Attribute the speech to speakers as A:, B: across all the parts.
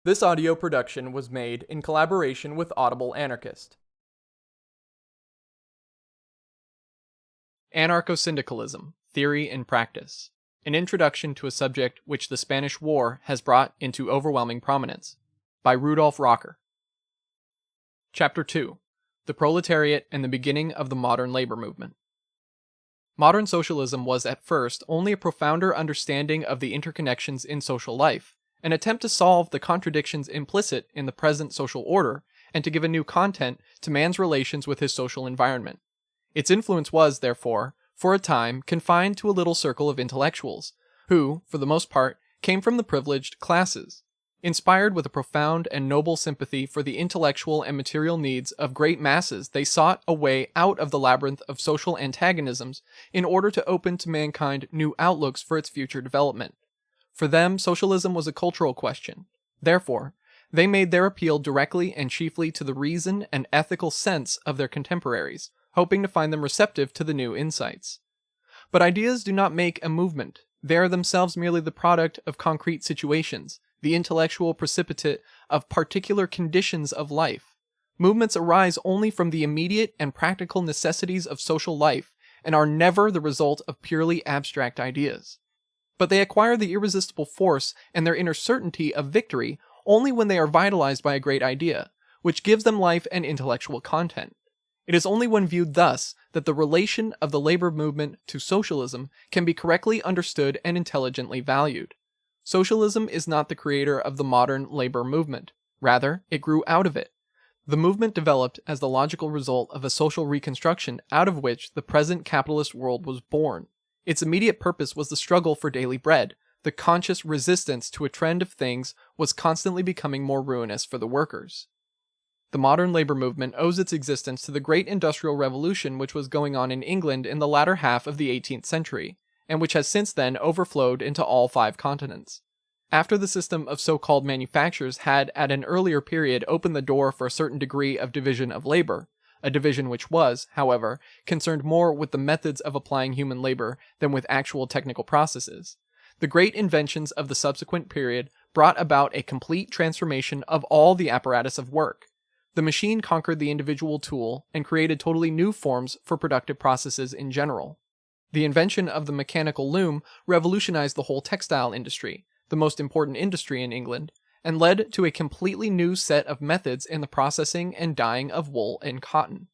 A: This audio production was made in collaboration with Audible Anarchist. Anarcho-syndicalism, Theory and Practice. An introduction to a subject which the Spanish War has brought into overwhelming prominence. By Rudolf Rocker. Chapter 2. The Proletariat and the Beginning of the Modern Labor Movement. Modern socialism was at first only a profounder understanding of the interconnections in social life, an attempt to solve the contradictions implicit in the present social order, and to give a new content to man's relations with his social environment. Its influence was, therefore, for a time confined to a little circle of intellectuals, who, for the most part, came from the privileged classes. Inspired with a profound and noble sympathy for the intellectual and material needs of great masses, they sought a way out of the labyrinth of social antagonisms in order to open to mankind new outlooks for its future development. For them, socialism was a cultural question. Therefore, they made their appeal directly and chiefly to the reason and ethical sense of their contemporaries, hoping to find them receptive to the new insights. But ideas do not make a movement. They are themselves merely the product of concrete situations, the intellectual precipitate of particular conditions of life. Movements arise only from the immediate and practical necessities of social life, and are never the result of purely abstract ideas. But they acquire the irresistible force and their inner certainty of victory only when they are vitalized by a great idea, which gives them life and intellectual content. It is only when viewed thus that the relation of the labor movement to socialism can be correctly understood and intelligently valued. Socialism is not the creator of the modern labor movement. Rather, it grew out of it. The movement developed as the logical result of a social reconstruction out of which the present capitalist world was born. Its immediate purpose was the struggle for daily bread. The conscious resistance to a trend of things was constantly becoming more ruinous for the workers. The modern labor movement owes its existence to the great industrial revolution which was going on in England in the latter half of the 18th century, and which has since then overflowed into all 5 continents. After the system of so-called manufactures had at an earlier period opened the door for a certain degree of division of labor, a division which was, however, concerned more with the methods of applying human labor than with actual technical processes, the great inventions of the subsequent period brought about a complete transformation of all the apparatus of work. The machine conquered the individual tool and created totally new forms for productive processes in general. The invention of the mechanical loom revolutionized the whole textile industry, the most important industry in England, and led to a completely new set of methods in the processing and dyeing of wool and cotton.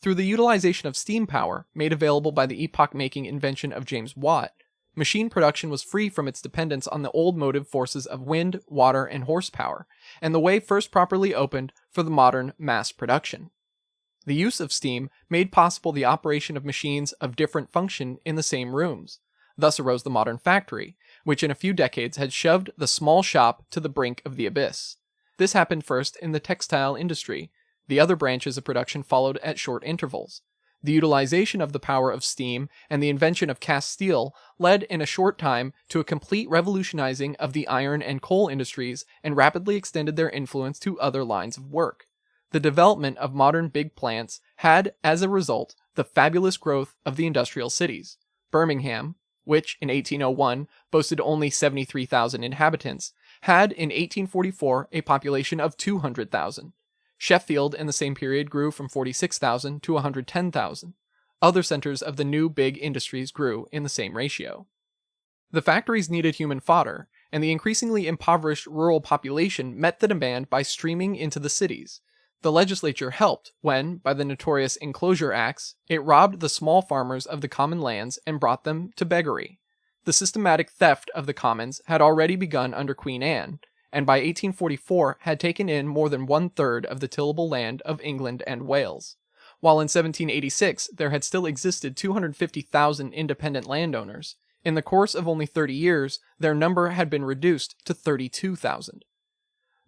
A: Through the utilization of steam power, made available by the epoch-making invention of James Watt, machine production was free from its dependence on the old motive forces of wind, water, and horsepower, and the way first properly opened for the modern mass production. The use of steam made possible the operation of machines of different function in the same rooms. Thus arose the modern factory, which in a few decades had shoved the small shop to the brink of the abyss. This happened first in the textile industry. The other branches of production followed at short intervals. The utilization of the power of steam and the invention of cast steel led in a short time to a complete revolutionizing of the iron and coal industries and rapidly extended their influence to other lines of work. The development of modern big plants had, as a result, the fabulous growth of the industrial cities. Birmingham, which in 1801 boasted only 73,000 inhabitants, had in 1844 a population of 200,000. Sheffield in the same period grew from 46,000 to 110,000. Other centers of the new big industries grew in the same ratio. The factories needed human fodder, and the increasingly impoverished rural population met the demand by streaming into the cities. The legislature helped when, by the notorious Enclosure Acts, it robbed the small farmers of the common lands and brought them to beggary. The systematic theft of the commons had already begun under Queen Anne, and by 1844 had taken in more than 1/3 of the tillable land of England and Wales, while in 1786 there had still existed 250,000 independent landowners. In the course of only 30 years, their number had been reduced to 32,000.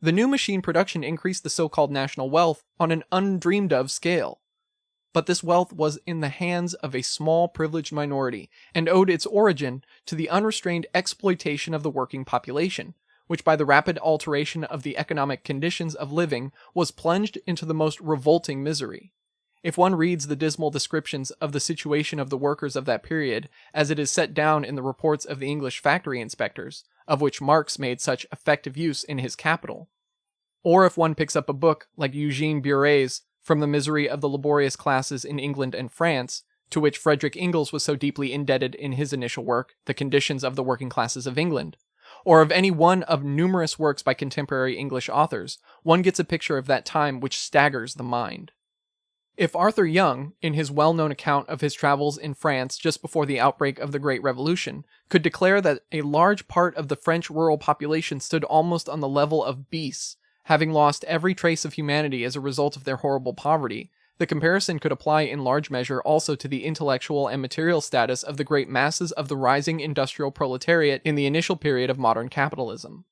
A: The new machine production increased the so-called national wealth on an undreamed-of scale. But this wealth was in the hands of a small privileged minority, and owed its origin to the unrestrained exploitation of the working population, which by the rapid alteration of the economic conditions of living was plunged into the most revolting misery. If one reads the dismal descriptions of the situation of the workers of that period, as it is set down in the reports of the English factory inspectors, of which Marx made such effective use in his Capital, Or if one picks up a book like Eugene Buret's From the Misery of the Laborious Classes in England and France, to which Frederick Engels was so deeply indebted in his initial work, The Conditions of the Working Classes of England, or of any one of numerous works by contemporary English authors, one gets a picture of that time which staggers the mind. If Arthur Young, in his well-known account of his travels in France just before the outbreak of the Great Revolution, could declare that a large part of the French rural population stood almost on the level of beasts, having lost every trace of humanity as a result of their horrible poverty, the comparison could apply in large measure also to the intellectual and material status of the great masses of the rising industrial proletariat in the initial period of modern capitalism.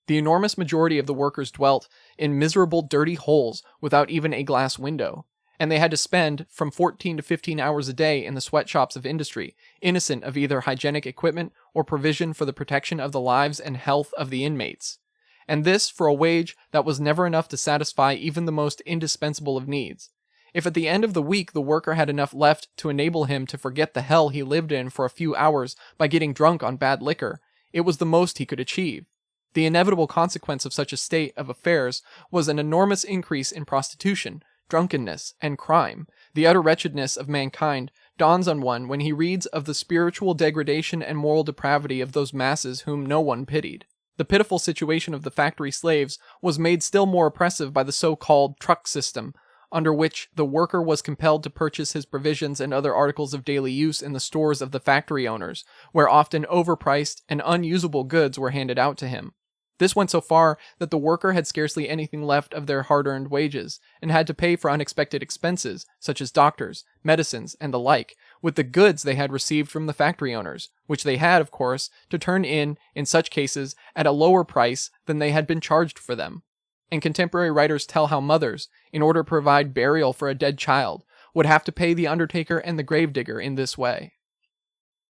A: The enormous majority of the workers dwelt in miserable, dirty holes without even a glass window, and they had to spend from 14 to 15 hours a day in the sweatshops of industry, innocent of either hygienic equipment or provision for the protection of the lives and health of the inmates. And this for a wage that was never enough to satisfy even the most indispensable of needs. If at the end of the week the worker had enough left to enable him to forget the hell he lived in for a few hours by getting drunk on bad liquor, it was the most he could achieve. The inevitable consequence of such a state of affairs was an enormous increase in prostitution, drunkenness, and crime. The utter wretchedness of mankind dawns on one when he reads of the spiritual degradation and moral depravity of those masses whom no one pitied. The pitiful situation of the factory slaves was made still more oppressive by the so-called truck system, under which the worker was compelled to purchase his provisions and other articles of daily use in the stores of the factory owners, where often overpriced and unusable goods were handed out to him. This went so far that the worker had scarcely anything left of their hard-earned wages, and had to pay for unexpected expenses, such as doctors, medicines, and the like, with the goods they had received from the factory owners, which they had, of course, to turn in such cases, at a lower price than they had been charged for them. And contemporary writers tell how mothers, in order to provide burial for a dead child, would have to pay the undertaker and the gravedigger in this way.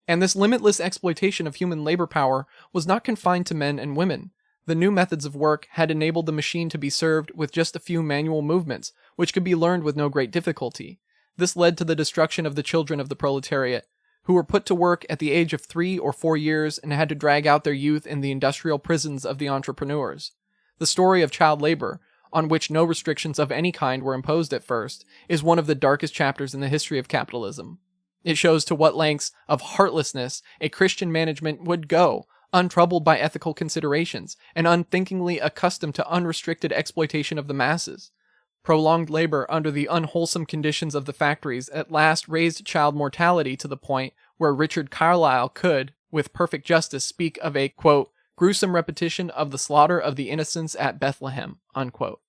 A: And this limitless exploitation of human labor power was not confined to men and women. The new methods of work had enabled the machine to be served with just a few manual movements, which could be learned with no great difficulty. This led to the destruction of the children of the proletariat, who were put to work at the age of 3 or 4 years and had to drag out their youth in the industrial prisons of the entrepreneurs. The story of child labor, on which no restrictions of any kind were imposed at first, is one of the darkest chapters in the history of capitalism. It shows to what lengths of heartlessness a Christian management would go, untroubled by ethical considerations, and unthinkingly accustomed to unrestricted exploitation of the masses. Prolonged labor under the unwholesome conditions of the factories at last raised child mortality to the point where Richard Carlile could, with perfect justice, speak of a, quote, gruesome repetition of the slaughter of the innocents at Bethlehem, unquote.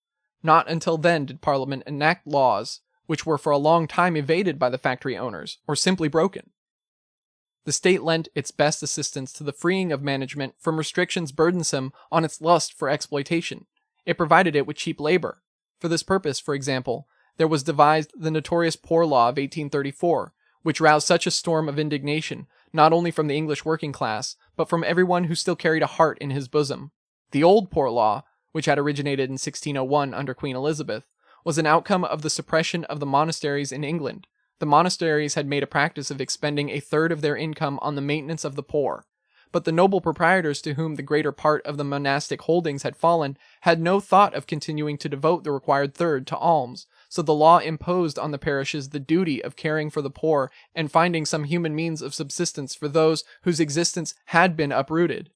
A: Not until then did Parliament enact laws which were for a long time evaded by the factory owners, or simply broken. The state lent its best assistance to the freeing of management from restrictions burdensome on its lust for exploitation. It provided it with cheap labor. For this purpose, for example, there was devised the notorious Poor Law of 1834, which roused such a storm of indignation, not only from the English working class, but from everyone who still carried a heart in his bosom. The Old Poor Law, which had originated in 1601 under Queen Elizabeth, was an outcome of the suppression of the monasteries in England. The monasteries had made a practice of expending a third of their income on the maintenance of the poor, but the noble proprietors to whom the greater part of the monastic holdings had fallen had no thought of continuing to devote the required third to alms, so the law imposed on the parishes the duty of caring for the poor and finding some human means of subsistence for those whose existence had been uprooted.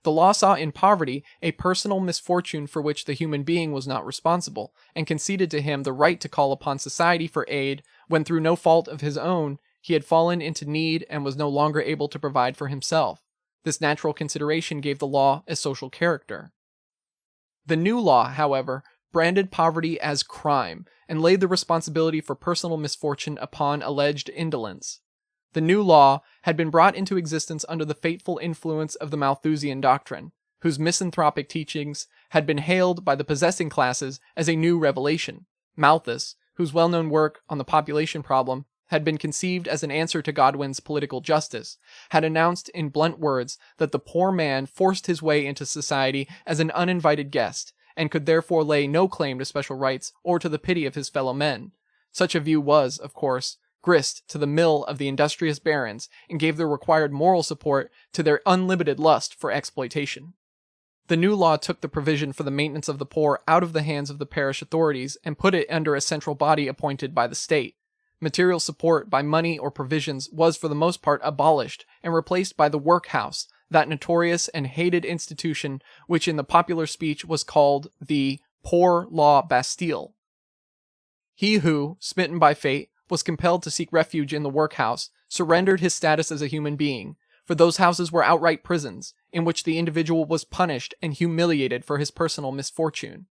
A: The law saw in poverty a personal misfortune for which the human being was not responsible, and conceded to him the right to call upon society for aid when through no fault of his own he had fallen into need and was no longer able to provide for himself. This natural consideration gave the law a social character. The new law, however, branded poverty as crime, and laid the responsibility for personal misfortune upon alleged indolence. The new law had been brought into existence under the fateful influence of the Malthusian doctrine, whose misanthropic teachings had been hailed by the possessing classes as a new revelation. Malthus, whose well-known work on the population problem had been conceived as an answer to Godwin's political justice, had announced in blunt words that the poor man forced his way into society as an uninvited guest, and could therefore lay no claim to special rights or to the pity of his fellow men. Such a view was, of course, grist to the mill of the industrious barons, and gave the required moral support to their unlimited lust for exploitation. The new law took the provision for the maintenance of the poor out of the hands of the parish authorities and put it under a central body appointed by the state. Material support by money or provisions was for the most part abolished and replaced by the workhouse, that notorious and hated institution which in the popular speech was called the Poor Law Bastille. He who, smitten by fate, was compelled to seek refuge in the workhouse, surrendered his status as a human being, for those houses were outright prisons, in which the individual was punished and humiliated for his personal misfortune.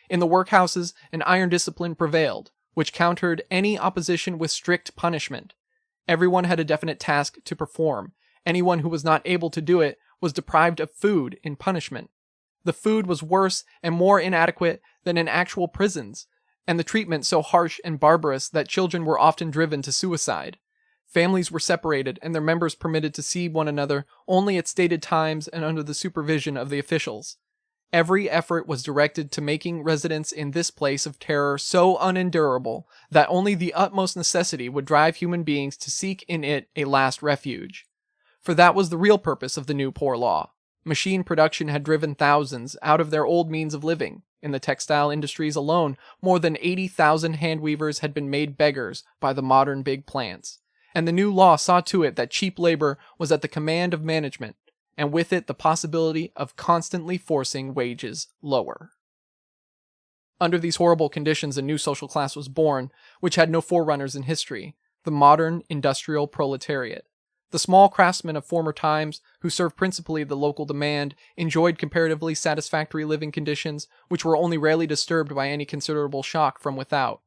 A: In the workhouses, an iron discipline prevailed, which countered any opposition with strict punishment. Everyone had a definite task to perform. Anyone who was not able to do it was deprived of food in punishment. The food was worse and more inadequate than in actual prisons, and the treatment so harsh and barbarous that children were often driven to suicide. Families were separated and their members permitted to see one another only at stated times and under the supervision of the officials. Every effort was directed to making residence in this place of terror so unendurable that only the utmost necessity would drive human beings to seek in it a last refuge. For that was the real purpose of the new poor law. Machine production had driven thousands out of their old means of living. In the textile industries alone, more than 80,000 hand-weavers had been made beggars by the modern big plants. And the new law saw to it that cheap labor was at the command of management, and with it the possibility of constantly forcing wages lower. Under these horrible conditions, a new social class was born, which had no forerunners in history, the modern industrial proletariat. The small craftsmen of former times, who served principally the local demand, enjoyed comparatively satisfactory living conditions, which were only rarely disturbed by any considerable shock from without.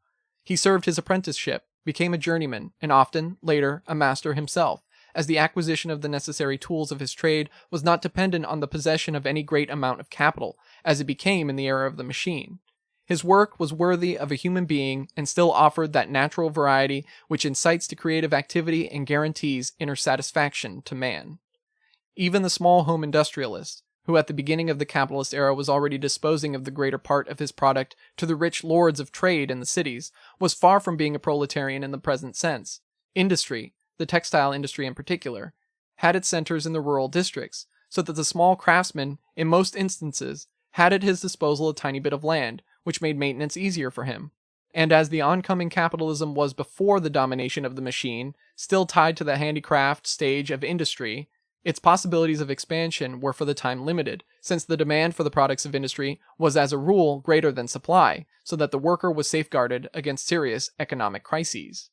A: He served his apprenticeship, became a journeyman, and often, later, a master himself, as the acquisition of the necessary tools of his trade was not dependent on the possession of any great amount of capital, as it became in the era of the machine. His work was worthy of a human being and still offered that natural variety which incites to creative activity and guarantees inner satisfaction to man. Even the small home industrialist, who at the beginning of the capitalist era was already disposing of the greater part of his product to the rich lords of trade in the cities, was far from being a proletarian in the present sense. Industry, the textile industry in particular, had its centers in the rural districts, so that the small craftsman, in most instances, had at his disposal a tiny bit of land, which made maintenance easier for him. And as the oncoming capitalism was before the domination of the machine, still tied to the handicraft stage of industry, its possibilities of expansion were for the time limited, since the demand for the products of industry was as a rule greater than supply, so that the worker was safeguarded against serious economic crises.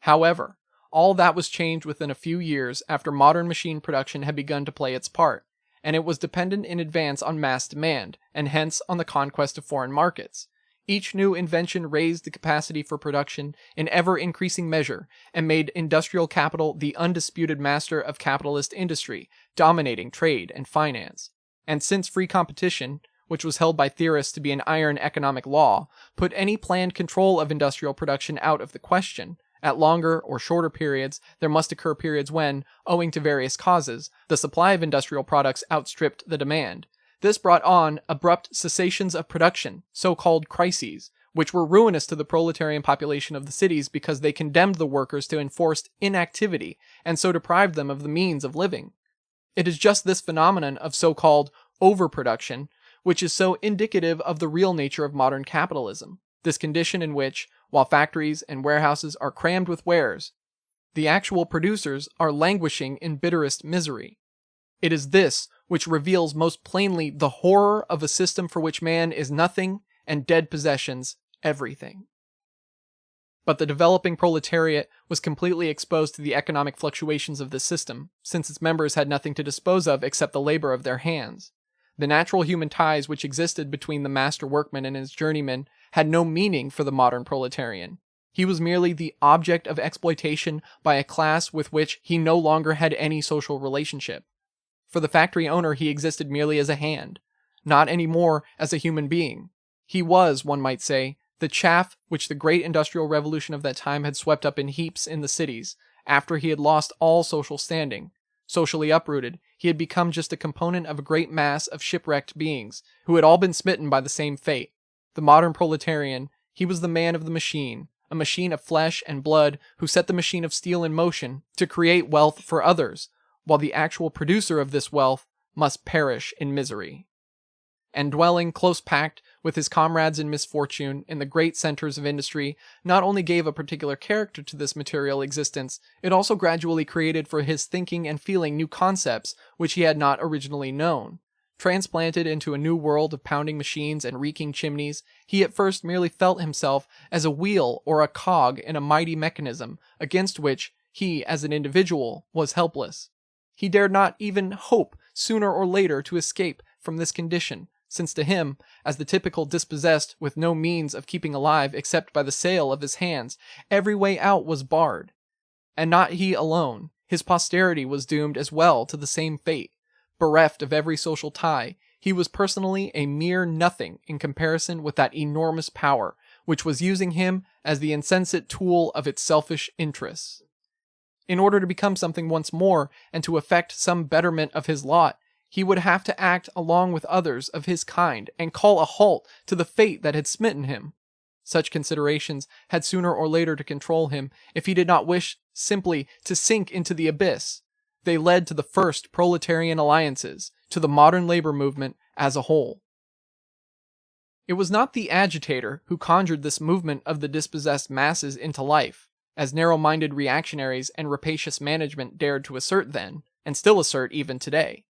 A: However, all that was changed within a few years after modern machine production had begun to play its part, and it was dependent in advance on mass demand, and hence on the conquest of foreign markets. Each new invention raised the capacity for production in ever-increasing measure, and made industrial capital the undisputed master of capitalist industry, dominating trade and finance. And since free competition, which was held by theorists to be an iron economic law, put any planned control of industrial production out of the question, at longer or shorter periods, there must occur periods when, owing to various causes, the supply of industrial products outstripped the demand. This brought on abrupt cessations of production, so-called crises, which were ruinous to the proletarian population of the cities because they condemned the workers to enforced inactivity and so deprived them of the means of living. It is just this phenomenon of so-called overproduction which is so indicative of the real nature of modern capitalism, this condition in which, while factories and warehouses are crammed with wares, the actual producers are languishing in bitterest misery. It is this which reveals most plainly the horror of a system for which man is nothing and dead possessions everything. But the developing proletariat was completely exposed to the economic fluctuations of this system, since its members had nothing to dispose of except the labor of their hands. The natural human ties which existed between the master workman and his journeyman had no meaning for the modern proletarian. He was merely the object of exploitation by a class with which he no longer had any social relationship. For the factory owner he existed merely as a hand, not any more as a human being. He was, one might say, the chaff which the great industrial revolution of that time had swept up in heaps in the cities, after he had lost all social standing. Socially uprooted, he had become just a component of a great mass of shipwrecked beings, who had all been smitten by the same fate. The modern proletarian, he was the man of the machine, a machine of flesh and blood who set the machine of steel in motion to create wealth for others, while the actual producer of this wealth must perish in misery. and dwelling close-packed with his comrades in misfortune in the great centers of industry not only gave a particular character to this material existence, it also gradually created for his thinking and feeling new concepts which he had not originally known. Transplanted into a new world of pounding machines and reeking chimneys, he at first merely felt himself as a wheel or a cog in a mighty mechanism against which he, as an individual, was helpless. He dared not even hope sooner or later to escape from this condition, since to him, as the typical dispossessed with no means of keeping alive except by the sale of his hands, every way out was barred. And not he alone, his posterity was doomed as well to the same fate. Bereft of every social tie, he was personally a mere nothing in comparison with that enormous power, which was using him as the insensate tool of its selfish interests. In order to become something once more, and to effect some betterment of his lot, he would have to act along with others of his kind, and call a halt to the fate that had smitten him. Such considerations had sooner or later to control him, if he did not wish simply to sink into the abyss. They led to the first proletarian alliances, to the modern labor movement as a whole. It was not the agitator who conjured this movement of the dispossessed masses into life, as narrow-minded reactionaries and rapacious management dared to assert then, and still assert even today.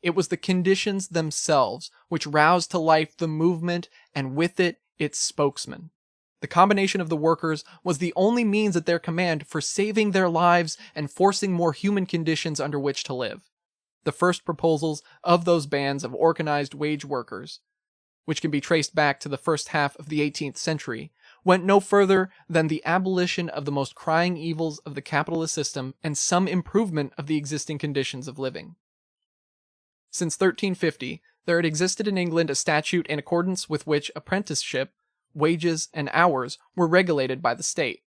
A: It was the conditions themselves which roused to life the movement, and with it its spokesman. The combination of the workers was the only means at their command for saving their lives and forcing more human conditions under which to live. The first proposals of those bands of organized wage workers, which can be traced back to the first half of the 18th century, went no further than the abolition of the most crying evils of the capitalist system and some improvement of the existing conditions of living. Since 1350, there had existed in England a statute in accordance with which apprenticeship, wages, and hours were regulated by the state.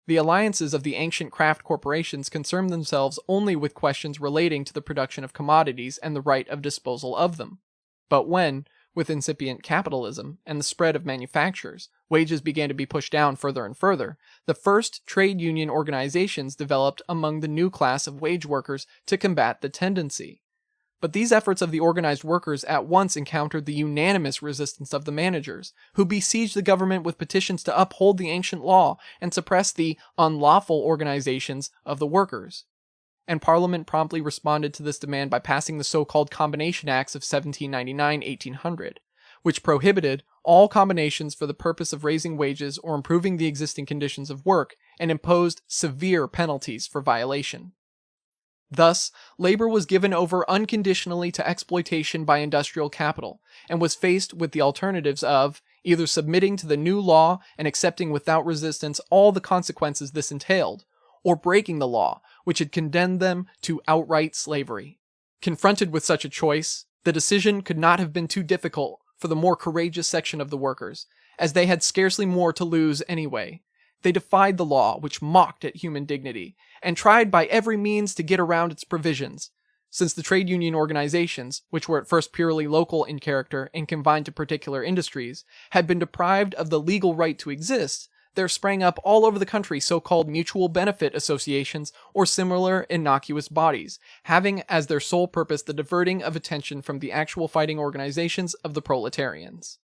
A: The alliances of the ancient craft corporations concerned themselves only with questions relating to the production of commodities and the right of disposal of them. But when, with incipient capitalism and the spread of manufactures, wages began to be pushed down further and further, the first trade union organizations developed among the new class of wage workers to combat the tendency. But these efforts of the organized workers at once encountered the unanimous resistance of the managers, who besieged the government with petitions to uphold the ancient law and suppress the unlawful organizations of the workers. And Parliament promptly responded to this demand by passing the so-called Combination Acts of 1799-1800, which prohibited all combinations for the purpose of raising wages or improving the existing conditions of work, and imposed severe penalties for violation. Thus, labor was given over unconditionally to exploitation by industrial capital, and was faced with the alternatives of either submitting to the new law and accepting without resistance all the consequences this entailed, or breaking the law, which had condemned them to outright slavery. Confronted with such a choice, the decision could not have been too difficult for the more courageous section of the workers, as they had scarcely more to lose anyway. They defied the law, which mocked at human dignity, and tried by every means to get around its provisions. Since the trade union organizations, which were at first purely local in character and confined to particular industries, had been deprived of the legal right to exist, there sprang up all over the country so-called mutual benefit associations or similar innocuous bodies, having as their sole purpose the diverting of attention from the actual fighting organizations of the proletarians.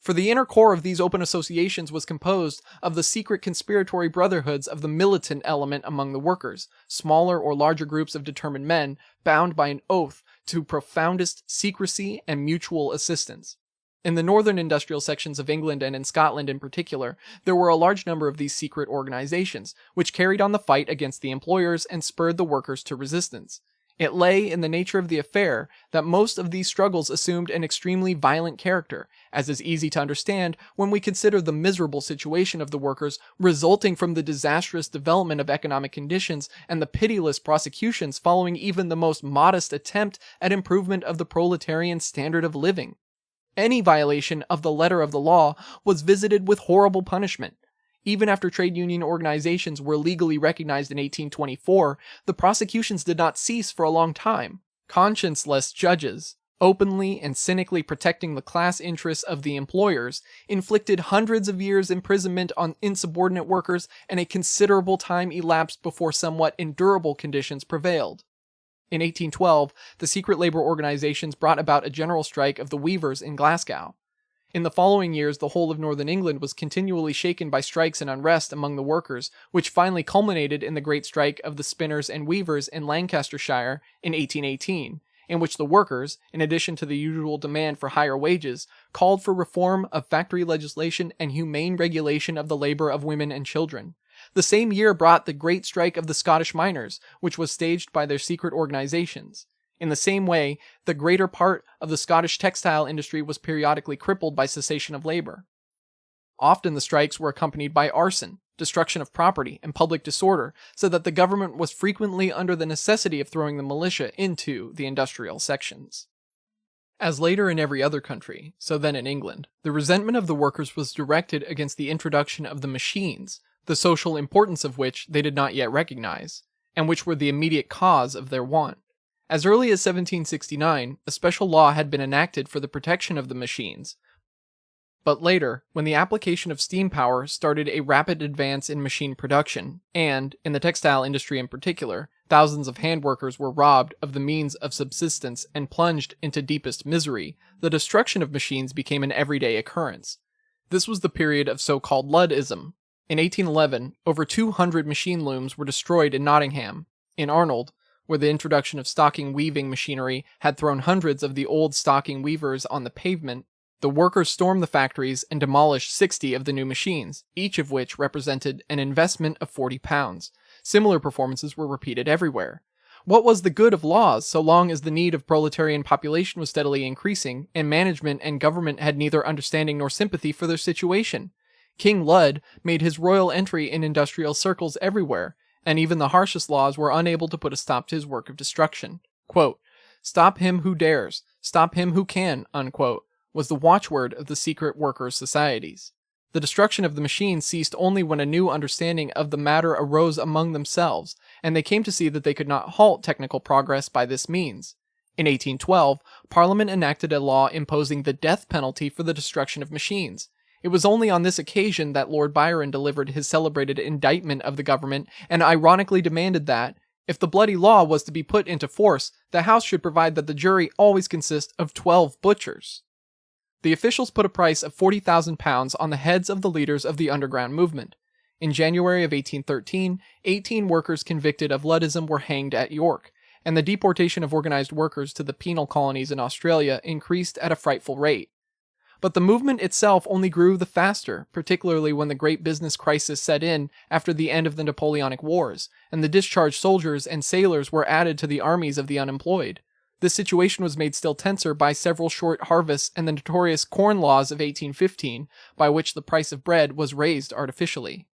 A: For the inner core of these open associations was composed of the secret conspiratory brotherhoods of the militant element among the workers, smaller or larger groups of determined men bound by an oath to profoundest secrecy and mutual assistance. In the northern industrial sections of England and in Scotland in particular, there were a large number of these secret organizations, which carried on the fight against the employers and spurred the workers to resistance. It lay in the nature of the affair that most of these struggles assumed an extremely violent character, as is easy to understand when we consider the miserable situation of the workers resulting from the disastrous development of economic conditions and the pitiless prosecutions following even the most modest attempt at improvement of the proletarian standard of living. Any violation of the letter of the law was visited with horrible punishment. Even after trade union organizations were legally recognized in 1824, the prosecutions did not cease for a long time. Conscienceless judges, openly and cynically protecting the class interests of the employers, inflicted hundreds of years' imprisonment on insubordinate workers, and a considerable time elapsed before somewhat endurable conditions prevailed. In 1812, the secret labor organizations brought about a general strike of the weavers in Glasgow. In the following years, the whole of northern England was continually shaken by strikes and unrest among the workers, which finally culminated in the great strike of the spinners and weavers in Lancashire in 1818, in which the workers, in addition to the usual demand for higher wages, called for reform of factory legislation and humane regulation of the labor of women and children. The same year brought the great strike of the Scottish miners, which was staged by their secret organizations. In the same way, the greater part of the Scottish textile industry was periodically crippled by cessation of labor. Often the strikes were accompanied by arson, destruction of property, and public disorder, so that the government was frequently under the necessity of throwing the militia into the industrial sections. As later in every other country, so then in England, the resentment of the workers was directed against the introduction of the machines, the social importance of which they did not yet recognize, and which were the immediate cause of their want. As early as 1769, a special law had been enacted for the protection of the machines, but later, when the application of steam power started a rapid advance in machine production, and, in the textile industry in particular, thousands of handworkers were robbed of the means of subsistence and plunged into deepest misery, the destruction of machines became an everyday occurrence. This was the period of so-called Luddism. In 1811, over 200 machine looms were destroyed in Nottingham. In Arnold, where the introduction of stocking weaving machinery had thrown hundreds of the old stocking weavers on the pavement, the workers stormed the factories and demolished 60 of the new machines, each of which represented an investment of £40. Similar performances were repeated everywhere. What was the good of laws so long as the need of proletarian population was steadily increasing, and management and government had neither understanding nor sympathy for their situation? King Lud made his royal entry in industrial circles everywhere, and even the harshest laws were unable to put a stop to his work of destruction. Quote, "Stop him who dares, stop him who can," unquote, was the watchword of the secret workers' societies. The destruction of the machines ceased only when a new understanding of the matter arose among themselves, and they came to see that they could not halt technical progress by this means. In 1812, Parliament enacted a law imposing the death penalty for the destruction of machines. It was only on this occasion that Lord Byron delivered his celebrated indictment of the government and ironically demanded that, if the bloody law was to be put into force, the House should provide that the jury always consist of 12 butchers. The officials put a price of £40,000 on the heads of the leaders of the underground movement. In January of 1813, 18 workers convicted of Luddism were hanged at York, and the deportation of organized workers to the penal colonies in Australia increased at a frightful rate. But the movement itself only grew the faster, particularly when the great business crisis set in after the end of the Napoleonic Wars, and the discharged soldiers and sailors were added to the armies of the unemployed. This situation was made still tenser by several short harvests and the notorious Corn Laws of 1815, by which the price of bread was raised artificially.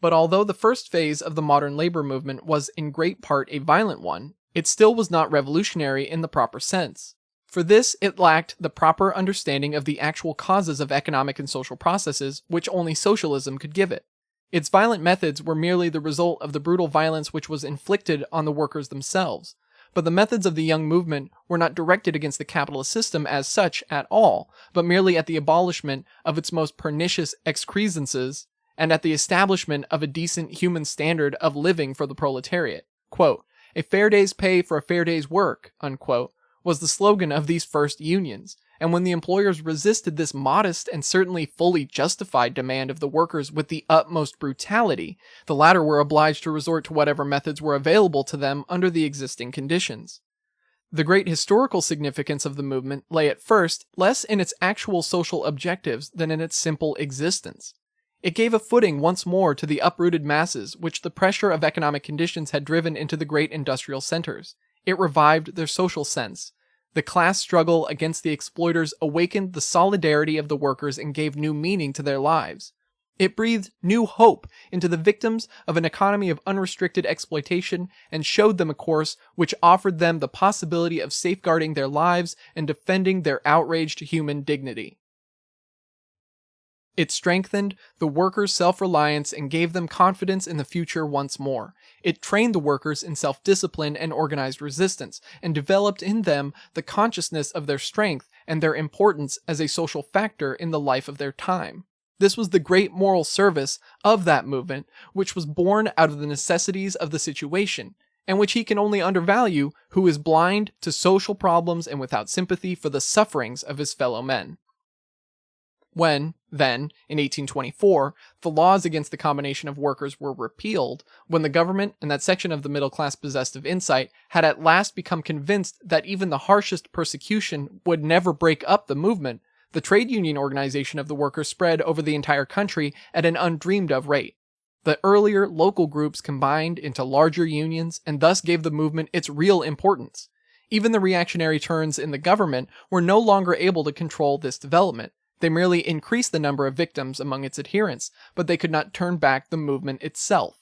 A: But although the first phase of the modern labor movement was in great part a violent one, it still was not revolutionary in the proper sense. For this, it lacked the proper understanding of the actual causes of economic and social processes, which only socialism could give it. Its violent methods were merely the result of the brutal violence which was inflicted on the workers themselves. But the methods of the young movement were not directed against the capitalist system as such at all, but merely at the abolishment of its most pernicious excrescences and at the establishment of a decent human standard of living for the proletariat. Quote, "A fair day's pay for a fair day's work," unquote, was the slogan of these first unions, and when the employers resisted this modest and certainly fully justified demand of the workers with the utmost brutality, the latter were obliged to resort to whatever methods were available to them under the existing conditions. The great historical significance of the movement lay at first less in its actual social objectives than in its simple existence. It gave a footing once more to the uprooted masses which the pressure of economic conditions had driven into the great industrial centers. It revived their social sense. The class struggle against the exploiters awakened the solidarity of the workers and gave new meaning to their lives. It breathed new hope into the victims of an economy of unrestricted exploitation and showed them a course which offered them the possibility of safeguarding their lives and defending their outraged human dignity. It strengthened the workers' self-reliance and gave them confidence in the future once more. It trained the workers in self-discipline and organized resistance, and developed in them the consciousness of their strength and their importance as a social factor in the life of their time. This was the great moral service of that movement, which was born out of the necessities of the situation, and which he can only undervalue who is blind to social problems and without sympathy for the sufferings of his fellow men. When, then, in 1824, the laws against the combination of workers were repealed, when the government and that section of the middle class possessed of insight had at last become convinced that even the harshest persecution would never break up the movement, the trade union organization of the workers spread over the entire country at an undreamed of rate. The earlier local groups combined into larger unions and thus gave the movement its real importance. Even the reactionary turns in the government were no longer able to control this development. They merely increased the number of victims among its adherents, but they could not turn back the movement itself.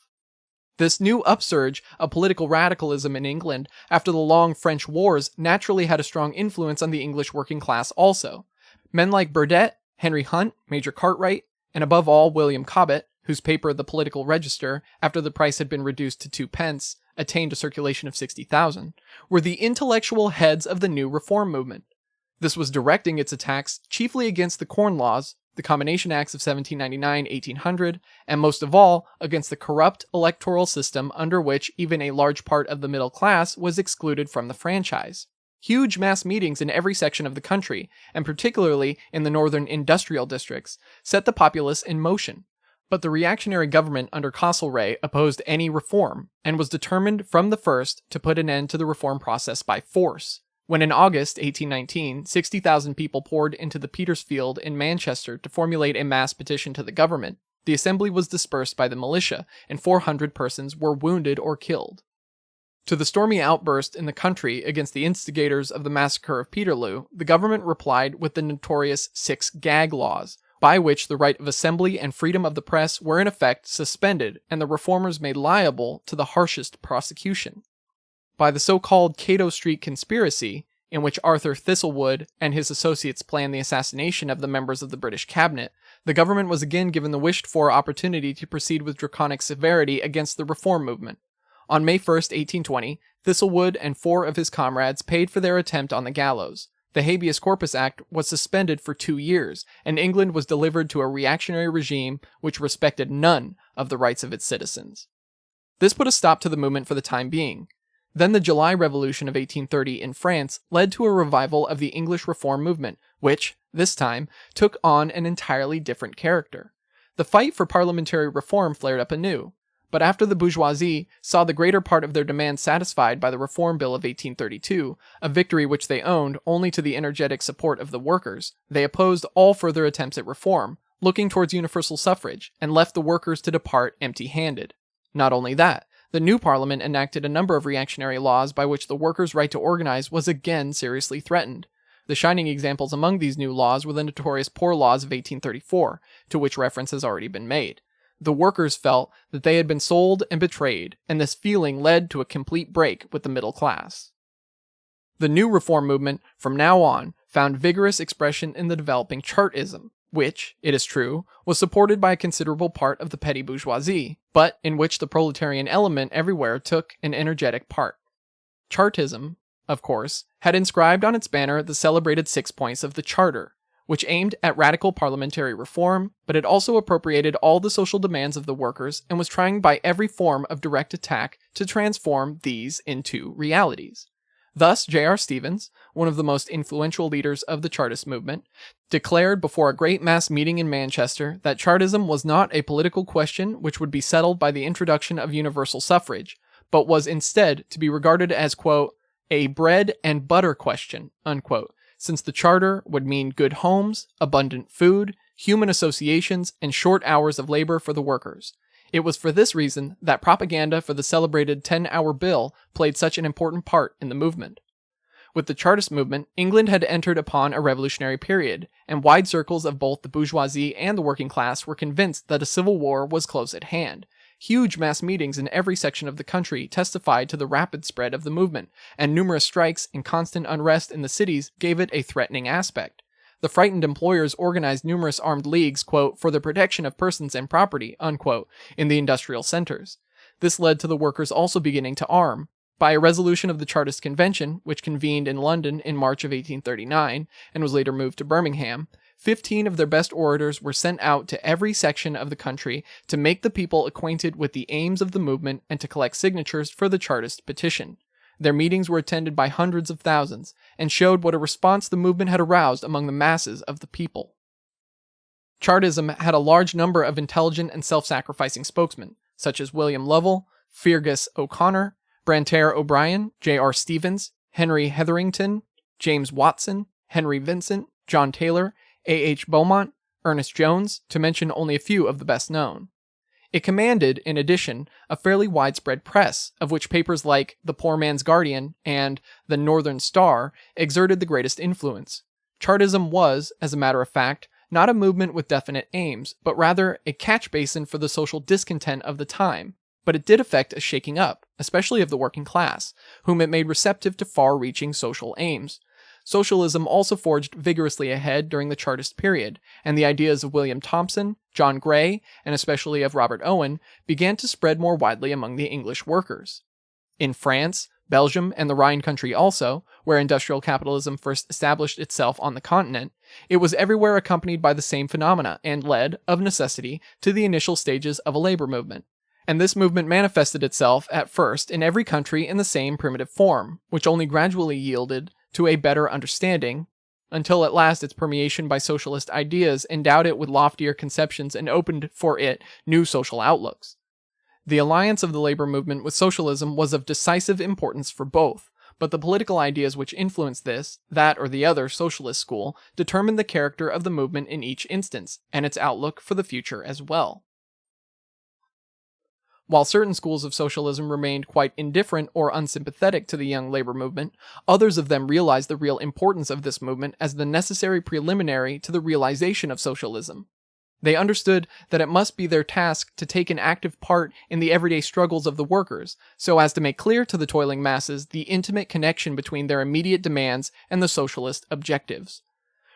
A: This new upsurge of political radicalism in England after the long French wars naturally had a strong influence on the English working class also. Men like Burdett, Henry Hunt, Major Cartwright, and above all William Cobbett, whose paper The Political Register, after the price had been reduced to 2 pence, attained a circulation of 60,000, were the intellectual heads of the new reform movement. This was directing its attacks chiefly against the Corn Laws, the Combination Acts of 1799-1800, and most of all, against the corrupt electoral system under which even a large part of the middle class was excluded from the franchise. Huge mass meetings in every section of the country, and particularly in the northern industrial districts, set the populace in motion. But the reactionary government under Castlereagh opposed any reform, and was determined from the first to put an end to the reform process by force. When in August 1819, 60,000 people poured into the Petersfield in Manchester to formulate a mass petition to the government, the assembly was dispersed by the militia, and 400 persons were wounded or killed. To the stormy outburst in the country against the instigators of the massacre of Peterloo, the government replied with the notorious 6 gag laws, by which the right of assembly and freedom of the press were in effect suspended and the reformers made liable to the harshest prosecution. By the so-called Cato Street Conspiracy, in which Arthur Thistlewood and his associates planned the assassination of the members of the British cabinet, the government was again given the wished-for opportunity to proceed with draconic severity against the reform movement. On May 1, 1820, Thistlewood and 4 of his comrades paid for their attempt on the gallows. The Habeas Corpus Act was suspended for 2 years, and England was delivered to a reactionary regime which respected none of the rights of its citizens. This put a stop to the movement for the time being. Then the July Revolution of 1830 in France led to a revival of the English reform movement, which, this time, took on an entirely different character. The fight for parliamentary reform flared up anew, but after the bourgeoisie saw the greater part of their demands satisfied by the Reform Bill of 1832, a victory which they owned only to the energetic support of the workers, they opposed all further attempts at reform, looking towards universal suffrage, and left the workers to depart empty-handed. Not only that, the new parliament enacted a number of reactionary laws by which the workers' right to organize was again seriously threatened. The shining examples among these new laws were the notorious Poor Laws of 1834, to which reference has already been made. The workers felt that they had been sold and betrayed, and this feeling led to a complete break with the middle class. The new reform movement, from now on, found vigorous expression in the developing Chartism, which, it is true, was supported by a considerable part of the petty bourgeoisie, but in which the proletarian element everywhere took an energetic part. Chartism, of course, had inscribed on its banner the celebrated 6 points of the Charter, which aimed at radical parliamentary reform, but it also appropriated all the social demands of the workers and was trying by every form of direct attack to transform these into realities. Thus, J.R. Stevens, one of the most influential leaders of the Chartist movement, declared before a great mass meeting in Manchester that Chartism was not a political question which would be settled by the introduction of universal suffrage, but was instead to be regarded as, quote, a bread and butter question, unquote, since the Charter would mean good homes, abundant food, human associations, and short hours of labor for the workers. It was for this reason that propaganda for the celebrated 10-hour bill played such an important part in the movement. With the Chartist movement, England had entered upon a revolutionary period, and wide circles of both the bourgeoisie and the working class were convinced that a civil war was close at hand. Huge mass meetings in every section of the country testified to the rapid spread of the movement, and numerous strikes and constant unrest in the cities gave it a threatening aspect. The frightened employers organized numerous armed leagues, quote, for the protection of persons and property, unquote, in the industrial centers. This led to the workers also beginning to arm, By a resolution of the Chartist Convention, which convened in London in March of 1839 and was later moved to Birmingham, 15 of their best orators were sent out to every section of the country to make the people acquainted with the aims of the movement and to collect signatures for the Chartist petition. Their meetings were attended by hundreds of thousands and showed what a response the movement had aroused among the masses of the people. Chartism had a large number of intelligent and self-sacrificing spokesmen, such as William Lovell, Feargus O'Connor, Brantaire O'Brien, J.R. Stevens, Henry Hetherington, James Watson, Henry Vincent, John Taylor, A.H. Beaumont, Ernest Jones, to mention only a few of the best known. It commanded, in addition, a fairly widespread press, of which papers like The Poor Man's Guardian and The Northern Star exerted the greatest influence. Chartism was, as a matter of fact, not a movement with definite aims, but rather a catch basin for the social discontent of the time. But it did effect a shaking up, especially of the working class, whom it made receptive to far-reaching social aims. Socialism also forged vigorously ahead during the Chartist period, and the ideas of William Thompson, John Gray, and especially of Robert Owen, began to spread more widely among the English workers. In France, Belgium, and the Rhine country also, where industrial capitalism first established itself on the continent, it was everywhere accompanied by the same phenomena and led, of necessity, to the initial stages of a labor movement. And this movement manifested itself, at first, in every country in the same primitive form, which only gradually yielded to a better understanding, until at last its permeation by socialist ideas endowed it with loftier conceptions and opened for it new social outlooks. The alliance of the labor movement with socialism was of decisive importance for both, but the political ideas which influenced this, that, or the other socialist school determined the character of the movement in each instance, and its outlook for the future as well. While certain schools of socialism remained quite indifferent or unsympathetic to the young labor movement, others of them realized the real importance of this movement as the necessary preliminary to the realization of socialism. They understood that it must be their task to take an active part in the everyday struggles of the workers, so as to make clear to the toiling masses the intimate connection between their immediate demands and the socialist objectives.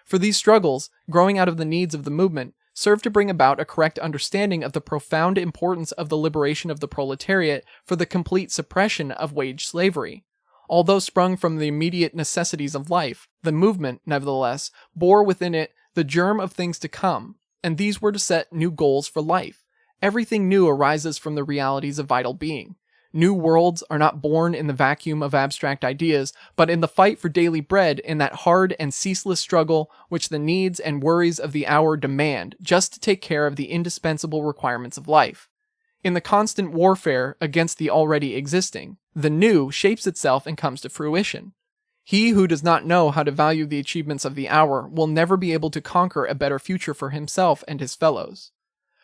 A: For these struggles, growing out of the needs of the movement, served to bring about a correct understanding of the profound importance of the liberation of the proletariat for the complete suppression of wage slavery. Although sprung from the immediate necessities of life, the movement, nevertheless, bore within it the germ of things to come, and these were to set new goals for life. Everything new arises from the realities of vital being. New worlds are not born in the vacuum of abstract ideas, but in the fight for daily bread, in that hard and ceaseless struggle which the needs and worries of the hour demand, just to take care of the indispensable requirements of life. In the constant warfare against the already existing, the new shapes itself and comes to fruition. He who does not know how to value the achievements of the hour will never be able to conquer a better future for himself and his fellows.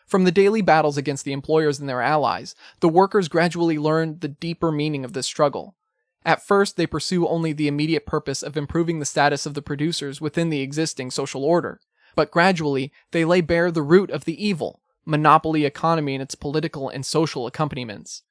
A: From the daily battles against the employers and their allies, the workers gradually learn the deeper meaning of this struggle. At first, they pursue only the immediate purpose of improving the status of the producers within the existing social order, but gradually they lay bare the root of the evil, monopoly economy and its political and social accompaniments.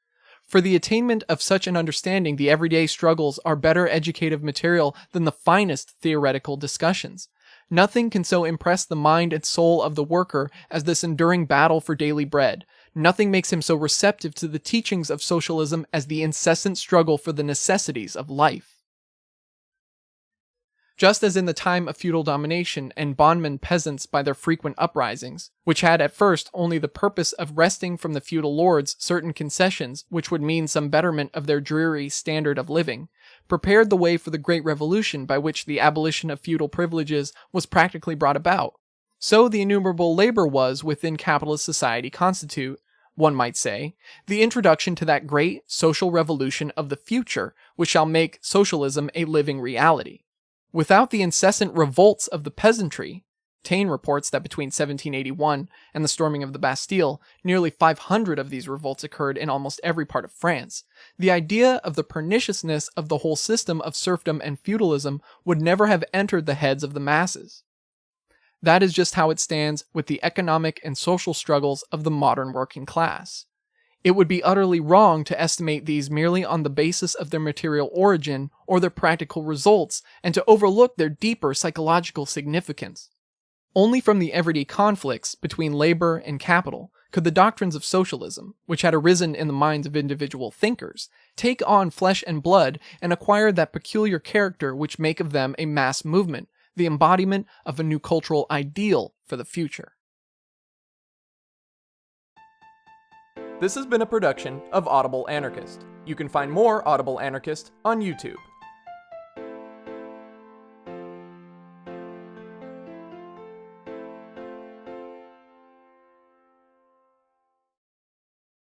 A: For the attainment of such an understanding, the everyday struggles are better educative material than the finest theoretical discussions. Nothing can so impress the mind and soul of the worker as this enduring battle for daily bread. Nothing makes him so receptive to the teachings of socialism as the incessant struggle for the necessities of life. Just as in the time of feudal domination and bondman peasants by their frequent uprisings, which had at first only the purpose of wresting from the feudal lords certain concessions which would mean some betterment of their dreary standard of living, prepared the way for the great revolution by which the abolition of feudal privileges was practically brought about. So the innumerable labor was within capitalist society constitute, one might say, the introduction to that great social revolution of the future which shall make socialism a living reality. Without the incessant revolts of the peasantry, Taine reports that between 1781 and the storming of the Bastille, nearly 500 of these revolts occurred in almost every part of France. The idea of the perniciousness of the whole system of serfdom and feudalism would never have entered the heads of the masses. That is just how it stands with the economic and social struggles of the modern working class. It would be utterly wrong to estimate these merely on the basis of their material origin or their practical results, and to overlook their deeper psychological significance. Only from the everyday conflicts between labor and capital could the doctrines of socialism, which had arisen in the minds of individual thinkers, take on flesh and blood and acquire that peculiar character which make of them a mass movement, the embodiment of a new cultural ideal for the future. This has been a production of Audible Anarchist. You can find more Audible Anarchist on YouTube.